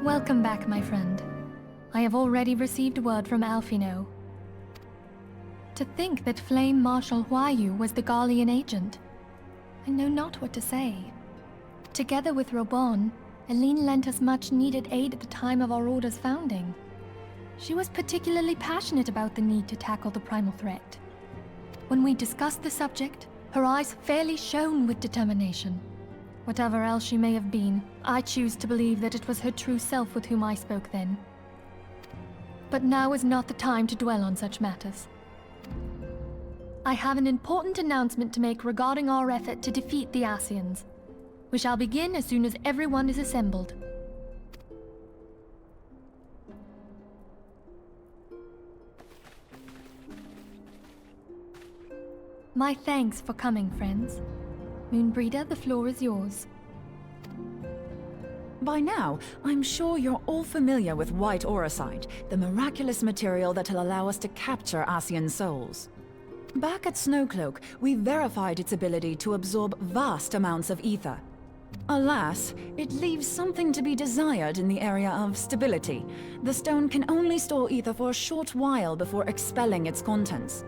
Welcome back, my friend. I have already received word from Alphino. To think that Flame Marshal Huayu was the Garlean agent. I know not what to say. Together with Robon, Aline lent us much-needed aid at the time of our Order's founding. She was particularly passionate about the need to tackle the primal threat. When we discussed the subject, her eyes fairly shone with determination. Whatever else she may have been, I choose to believe that it was her true self with whom I spoke then. But now is not the time to dwell on such matters. I have an important announcement to make regarding our effort to defeat the Ascians. We shall begin as soon as everyone is assembled. My thanks for coming, friends. Moonbreeder, the floor is yours. By now, I'm sure you're all familiar with white auracite, the miraculous material that'll allow us to capture Ascian souls. Back at Snowcloak, we verified its ability to absorb vast amounts of ether. Alas, it leaves something to be desired in the area of stability. The stone can only store ether for a short while before expelling its contents.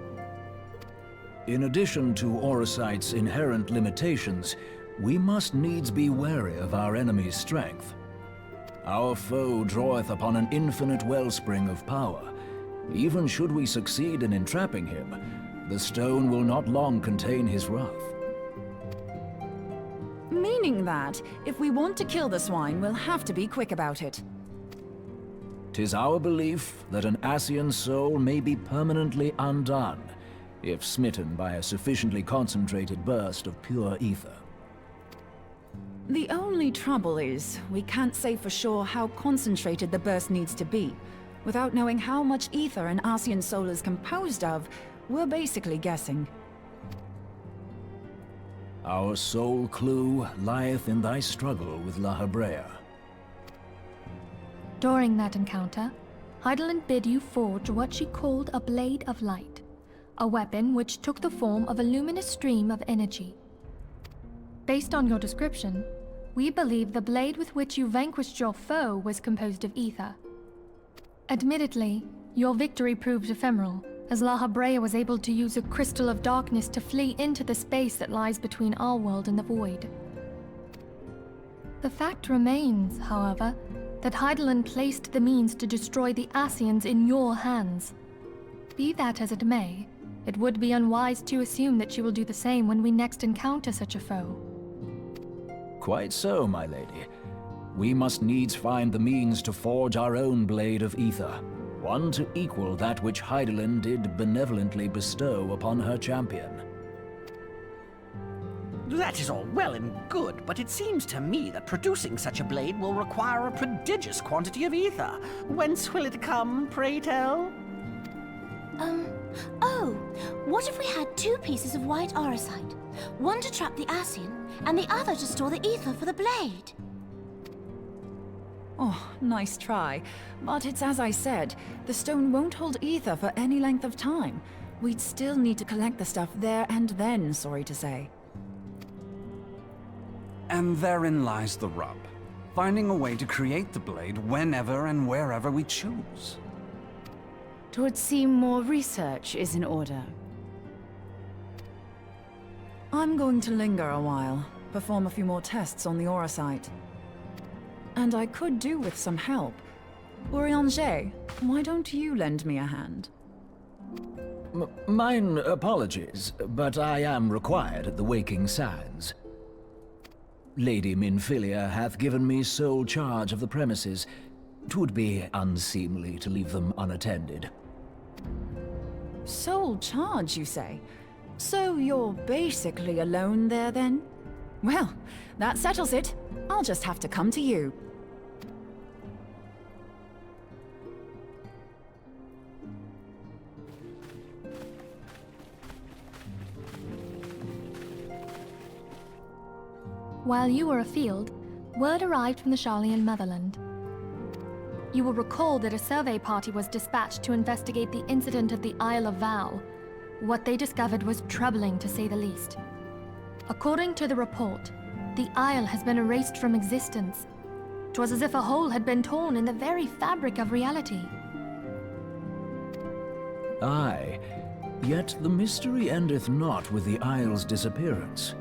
In addition to auracite's inherent limitations, we must needs be wary of our enemy's strength. Our foe draweth upon an infinite wellspring of power. Even should we succeed in entrapping him, the stone will not long contain his wrath. Meaning that, if we want to kill the swine, we'll have to be quick about it. 'Tis our belief that an Ascian soul may be permanently undone, if smitten by a sufficiently concentrated burst of pure ether. The only trouble is, we can't say for sure how concentrated the burst needs to be. Without knowing how much ether an Ascian soul is composed of, we're basically guessing. Our sole clue lieth in thy struggle with La Habrea. During that encounter, Heidelin bid you forge what she called a Blade of Light, a weapon which took the form of a luminous stream of energy. Based on your description, we believe the blade with which you vanquished your foe was composed of ether. Admittedly, your victory proved ephemeral, as La Habrea was able to use a crystal of darkness to flee into the space that lies between our world and the void. The fact remains, however, that Heidelin placed the means to destroy the Ascians in your hands. Be that as it may, it would be unwise to assume that she will do the same when we next encounter such a foe. Quite so, my lady. We must needs find the means to forge our own blade of ether, one to equal that which Heidelin did benevolently bestow upon her champion. That is all well and good, but it seems to me that producing such a blade will require a prodigious quantity of ether. Whence will it come, pray tell? Oh, what if we had two pieces of white auracite? One to trap the Ascian, and the other to store the ether for the blade. Oh, nice try. But it's as I said, the stone won't hold ether for any length of time. We'd still need to collect the stuff there and then, sorry to say. And therein lies the rub. Finding a way to create the blade whenever and wherever we choose. It would seem more research is in order. I'm going to linger a while, perform a few more tests on the auracite. And I could do with some help. Urianger, why don't you lend me a hand? Mine apologies, but I am required at the Waking Sands. Lady Minfilia hath given me sole charge of the premises. 'Twould be unseemly to leave them unattended. Sole charge, you say? So you're basically alone there, then? Well, that settles it. I'll just have to come to you. While you were afield, word arrived from the Sharlayan motherland. You will recall that a survey party was dispatched to investigate the incident of the Isle of Val. What they discovered was troubling, to say the least. According to the report, the Isle has been erased from existence. 'Twas as if a hole had been torn in the very fabric of reality. Aye, yet the mystery endeth not with the isle's disappearance.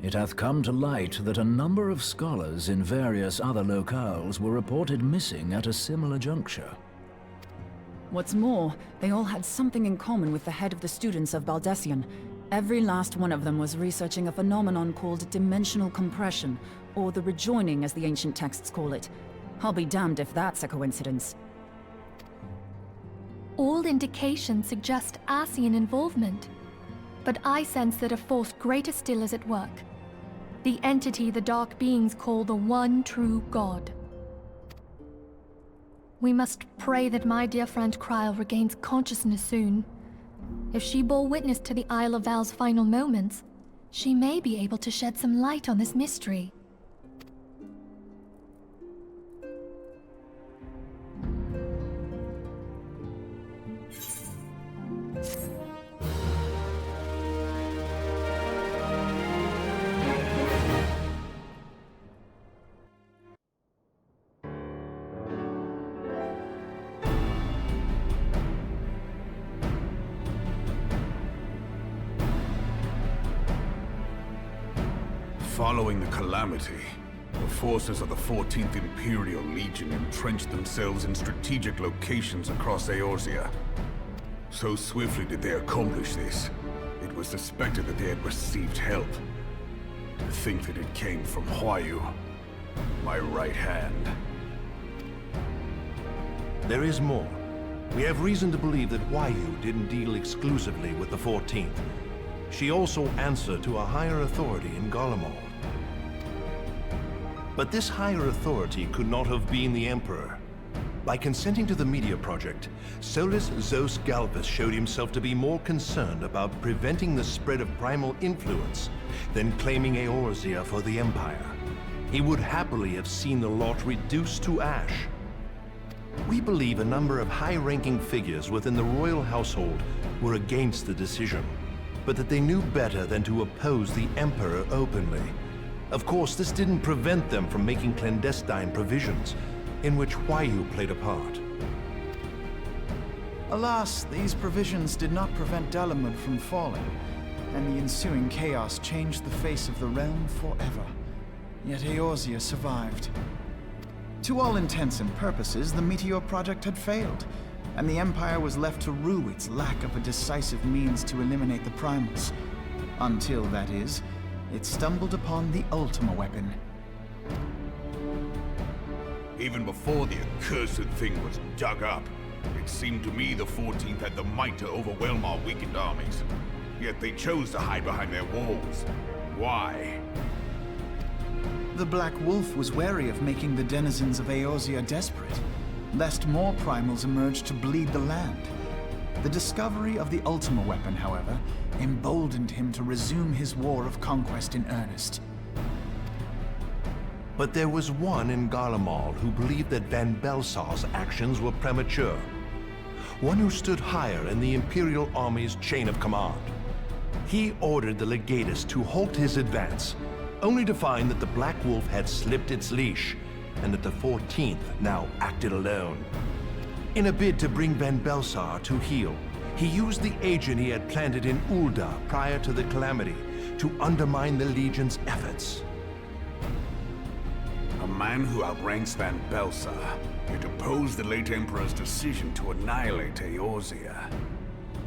It hath come to light that a number of scholars in various other locales were reported missing at a similar juncture. What's more, they all had something in common with the head of the students of Baldessian. Every last one of them was researching a phenomenon called dimensional compression, or the rejoining as the ancient texts call it. I'll be damned if that's a coincidence. All indications suggest Ascian involvement, but I sense that a force greater still is at work. The entity the Dark Beings call the One True God. We must pray that my dear friend Kryl regains consciousness soon. If she bore witness to the Isle of Val's final moments, she may be able to shed some light on this mystery. Following the calamity, the forces of the 14th Imperial Legion entrenched themselves in strategic locations across Eorzea. So swiftly did they accomplish this, it was suspected that they had received help. To think that it came from Huayu, my right hand. There is more. We have reason to believe that Huayu didn't deal exclusively with the 14th. She also answered to a higher authority in Garlemald. But this higher authority could not have been the Emperor. By consenting to the Media Project, Solus Zos Galvus showed himself to be more concerned about preventing the spread of primal influence than claiming Eorzea for the Empire. He would happily have seen the lot reduced to ash. We believe a number of high-ranking figures within the royal household were against the decision, but that they knew better than to oppose the Emperor openly. Of course, this didn't prevent them from making clandestine provisions, in which Huayu played a part. Alas, these provisions did not prevent Dalamud from falling, and the ensuing chaos changed the face of the realm forever. Yet Eorzea survived. To all intents and purposes, the Meteor Project had failed, and the Empire was left to rue its lack of a decisive means to eliminate the primals. Until, that is, it stumbled upon the Ultima weapon. Even before the accursed thing was dug up, it seemed to me the 14th had the might to overwhelm our weakened armies. Yet they chose to hide behind their walls. Why? The Black Wolf was wary of making the denizens of Eorzea desperate, lest more primals emerge to bleed the land. The discovery of the Ultima weapon, however, emboldened him to resume his war of conquest in earnest. But there was one in Garlemald who believed that Van Belsar's actions were premature. One who stood higher in the Imperial Army's chain of command. He ordered the Legatus to halt his advance, only to find that the Black Wolf had slipped its leash, and that the 14th now acted alone. In a bid to bring Van Belsar to heel, he used the agent he had planted in Ul'dah prior to the calamity to undermine the Legion's efforts. A man who outranks Van Belsar, yet opposed the late Emperor's decision to annihilate Eorzea.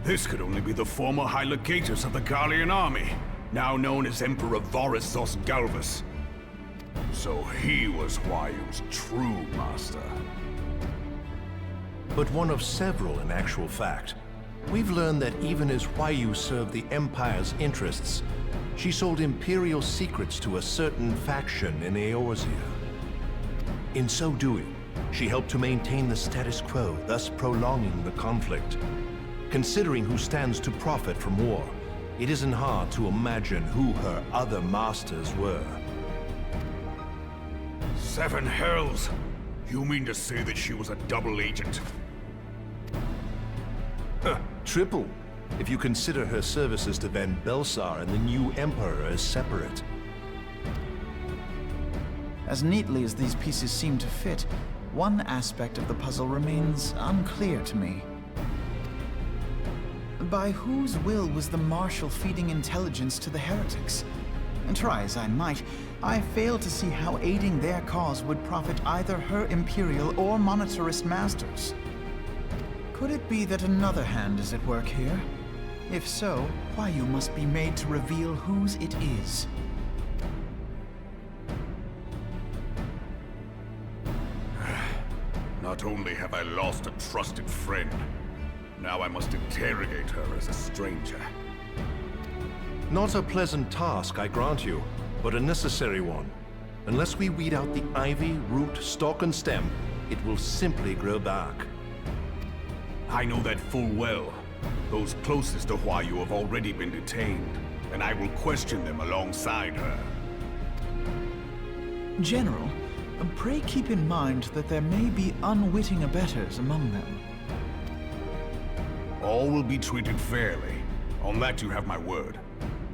This could only be the former High Legatus of the Garlean army, now known as Emperor Varus Zos Galvus. So he was Huayu's true master. But one of several in actual fact. We've learned that even as Huayu served the Empire's interests, she sold Imperial secrets to a certain faction in Eorzea. In so doing, she helped to maintain the status quo, thus prolonging the conflict. Considering who stands to profit from war, it isn't hard to imagine who her other masters were. Seven hells! You mean to say that she was a double agent? Triple, if you consider her services to Van Belsar and the new Emperor as separate. As neatly as these pieces seem to fit, one aspect of the puzzle remains unclear to me. By whose will was the Marshal feeding intelligence to the heretics? And try as I might, I fail to see how aiding their cause would profit either her Imperial or Monetarist masters. Could it be that another hand is at work here? If so, Huayu must be made to reveal whose it is. Not only have I lost a trusted friend, now I must interrogate her as a stranger. Not a pleasant task, I grant you, but a necessary one. Unless we weed out the ivy, root, stalk, and stem, it will simply grow back. I know that full well. Those closest to Huayu have already been detained, and I will question them alongside her. General, pray keep in mind that there may be unwitting abettors among them. All will be treated fairly. On that you have my word.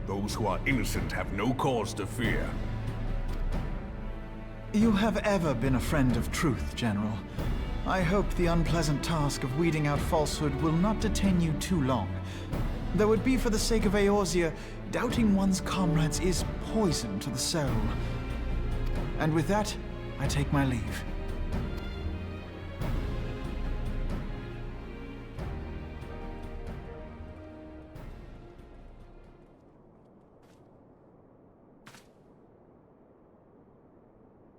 Those who are innocent have no cause to fear. You have ever been a friend of truth, General. I hope the unpleasant task of weeding out falsehood will not detain you too long. Though it be for the sake of Eorzea, doubting one's comrades is poison to the soul. And with that, I take my leave.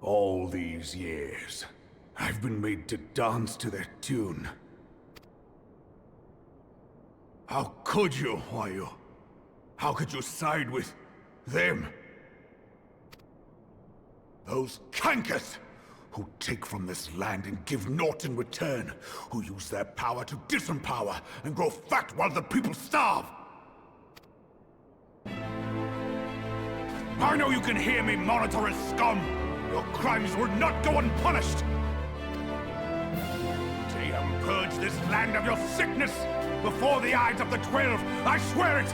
All these years, I've been made to dance to their tune. How could you, Huayu? How could you side with them? Those cankers who take from this land and give naught in return, who use their power to disempower and grow fat while the people starve. I know you can hear me, monetarist scum! Your crimes will not go unpunished! Tayum, purge this land of your sickness before the eyes of the 12, I swear it!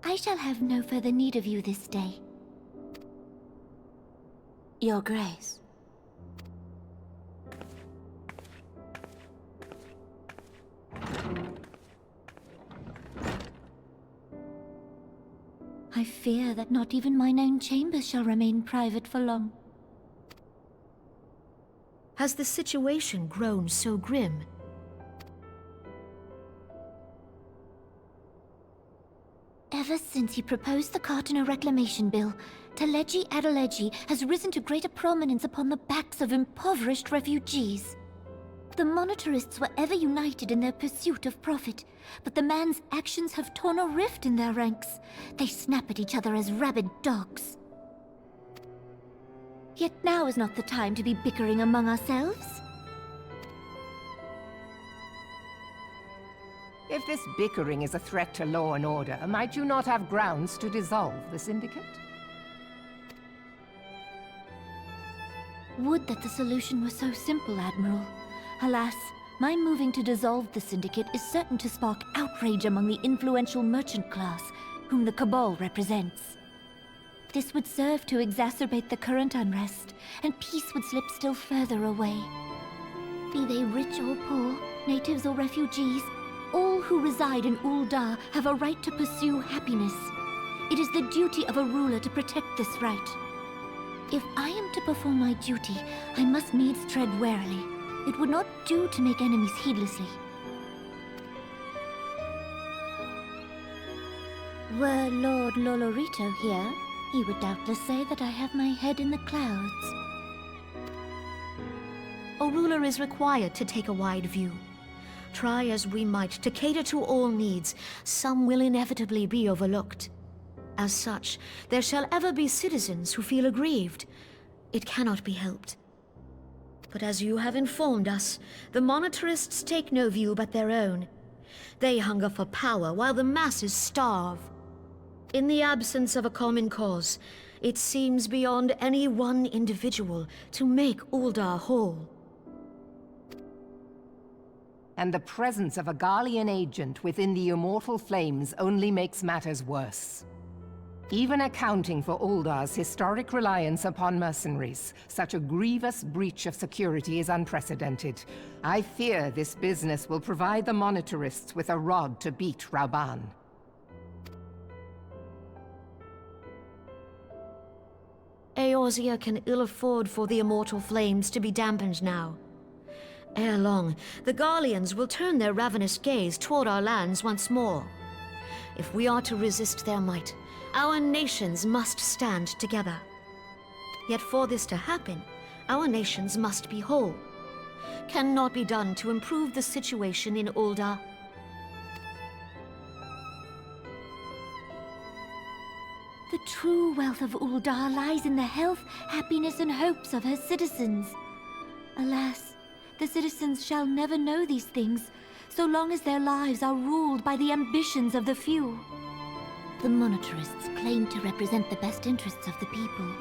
I shall have no further need of you this day. Your Grace. I fear that not even mine own chambers shall remain private for long. Has the situation grown so grim? Ever since he proposed the Cartiner Reclamation Bill, Teleji Adeleji has risen to greater prominence upon the backs of impoverished refugees. The monetarists were ever united in their pursuit of profit, but the man's actions have torn a rift in their ranks. They snap at each other as rabid dogs. Yet now is not the time to be bickering among ourselves. If this bickering is a threat to law and order, might you not have grounds to dissolve the Syndicate? Would that the solution were so simple, Admiral. Alas, my moving to dissolve the Syndicate is certain to spark outrage among the influential merchant class, whom the Cabal represents. This would serve to exacerbate the current unrest, and peace would slip still further away. Be they rich or poor, natives or refugees, all who reside in Ul'dah have a right to pursue happiness. It is the duty of a ruler to protect this right. If I am to perform my duty, I must needs tread warily. It would not do to make enemies heedlessly. Were Lord Lolorito here, he would doubtless say that I have my head in the clouds. A ruler is required to take a wide view. Try as we might to cater to all needs, some will inevitably be overlooked. As such, there shall ever be citizens who feel aggrieved. It cannot be helped. But as you have informed us, the monetarists take no view but their own. They hunger for power while the masses starve. In the absence of a common cause, it seems beyond any one individual to make Uldar whole. And the presence of a Garlean agent within the Immortal Flames only makes matters worse. Even accounting for Uldar's historic reliance upon mercenaries, such a grievous breach of security is unprecedented. I fear this business will provide the Monitarists with a rod to beat Rauban. Eorzea can ill afford for the Immortal Flames to be dampened now. Ere long, the Garleans will turn their ravenous gaze toward our lands once more. If we are to resist their might, our nations must stand together. Yet for this to happen, our nations must be whole. Cannot be done to improve the situation in Uldar. The true wealth of Uldar lies in the health, happiness, and hopes of her citizens. Alas, the citizens shall never know these things, so long as their lives are ruled by the ambitions of the few. The Monitarists claim to represent the best interests of the people,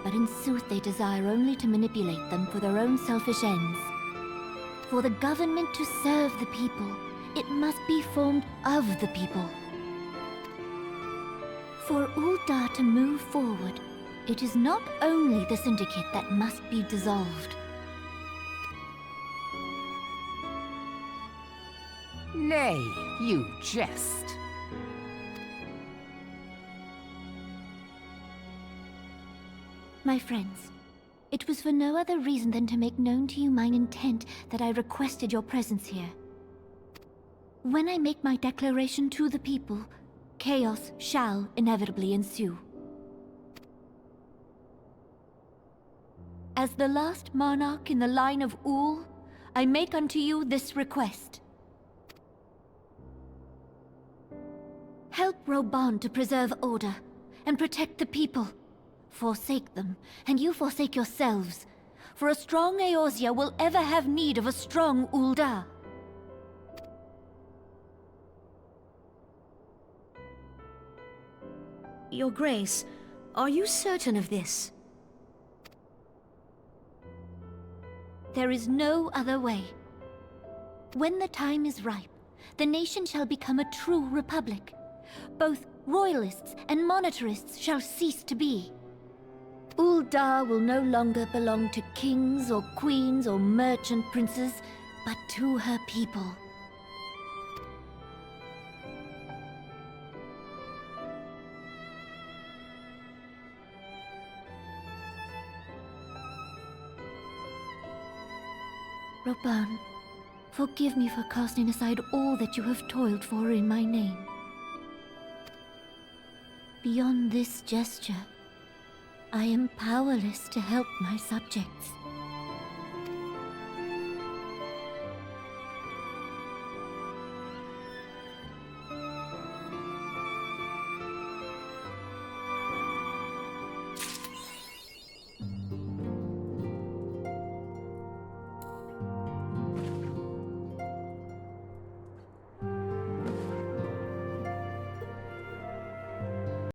but in sooth they desire only to manipulate them for their own selfish ends. For the government to serve the people, it must be formed of the people. For Uldar to move forward, it is not only the Syndicate that must be dissolved. Nay, you jest. My friends, it was for no other reason than to make known to you mine intent that I requested your presence here. When I make my declaration to the people, chaos shall inevitably ensue. As the last monarch in the line of Ul, I make unto you this request. Help Rauban to preserve order and protect the people. Forsake them, and you forsake yourselves. For a strong Eorzea will ever have need of a strong Uldar. Your Grace, are you certain of this? There is no other way. When the time is ripe, the nation shall become a true republic. Both royalists and monitarists shall cease to be. Uldar will no longer belong to kings or queens or merchant princes, but to her people. Rauban, forgive me for casting aside all that you have toiled for in my name. Beyond this gesture, I am powerless to help my subjects.